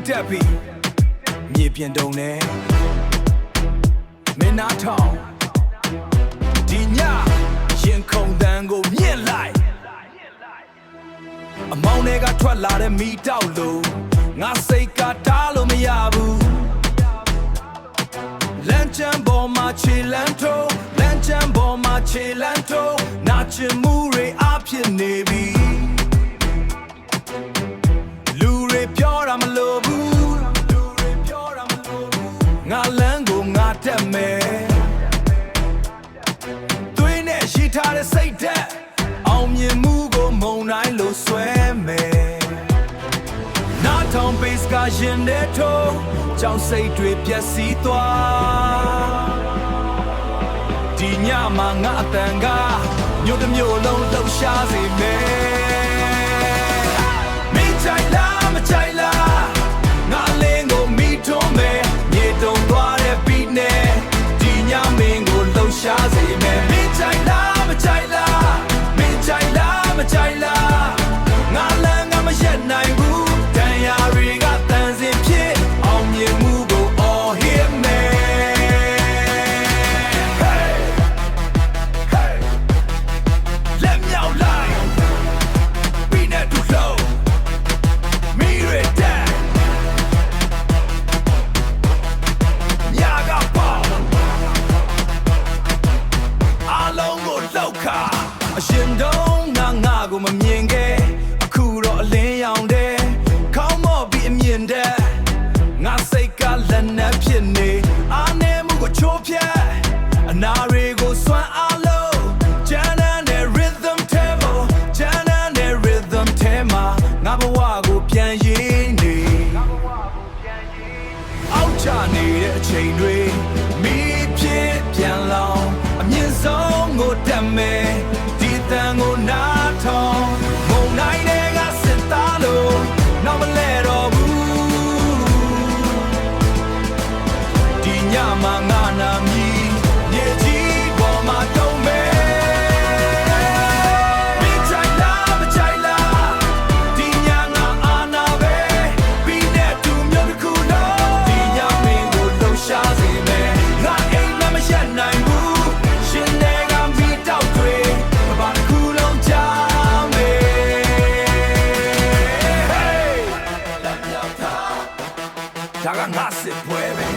တက်ပြီးမြေပြင်တုံနဲ့မင်းနာထောင်ဒီညရင်ခုန်တန်းကိုမြင့်လိုက်အမောင်းတွေကထွက်လာတဲ့မီတောက်လို့ငါစိတ်ကတားလို့မရဘူးလမ်းချမ်းပေါ်မှာခြေလမ်းထိုးလမ်းချမ်းပေါ်မှာခြေလမ်းထိုးနာချင်မှုတွေအဖြစ်နေပြီလူတွေပြောတာမလို့ဘူးငါလမ်းကိုငါတက်မယ်သွေးနဲ့ရှိထားတဲ့စိတ်ဓာတ်အောင်မြင်မှုကိုမုံတိုင်းလို့ဆွဲမယ်နားထောင်ဘေးစကရင်တဲ့ထိုးကြောင်စိတ်တွေပျက်စီးသွားဒီညမှာငါအတန်ကမြို့တစ်မြို့လုံးလှုပ်ရှားစေမယ်မင်းကြိုက်လားမကြိုက်လားငါလင်းကိုမိထုံးမယ်မြေတုံသွားတဲ့ beat နဲ့ဒီညမင်းကိုလှုပ်ရှားစေမယ်မင်းကြိုက်လားမကြိုက်လားမင်းကြိုက်လားမကြိုက်လားငါလမ်းကမရက်နိုင်ဘူးတန်ရာတွေကတန်စင်ဖြစ်အောင်မြင်မှုကို all hit me hey hey let me out line be net to flow me read that yaga pop along go loka အရှင်တော့ငါကိုမမြင်ခဲ့အခုတော့အလင်းရောင်တဲ့ခေါင်းမော့ပြီးအမြင်တဲ့ငါစိတ်ကလက်နဲ့ဖြစ်နေအားနေမှုကိုချိုးဖြတ်အနာတွေကိုစွမ်းအားလို့ဂျန်နန်တဲ့ rhythm table ဂျန်နန်တဲ့ rhythm tema ငါဘဝကိုပြန်ရင်းနေအောက်ချနေတဲ့အချိန်တွေမိဖြစ်ပြန်လောင်အမြင့်ဆုံးကိုတက်မယ်ဒီတန်ကိုနားထောင်မုံနိုင်တွေကစစ်သားလို့နောက်မလဲတော့ဘူးဒီညမှာငါနာမည်မြေကြီးပေါ်မှာတုံးမယ်မင်းကြိုက်လားမကြိုက်လားဒီညငါအာနာပဲပြီးတဲ့သူမျိုးတစ်ခုလုံးဒီညမင်းကိုလှုပ်ရှားစေမယ်ငါအိမ်မရက်နိုင်ဘူးရှင်တွေကမိတောက်တွေဘာတစ်ခုလုံးချမယ် hey ဒါကငါစစ်ပွဲပဲ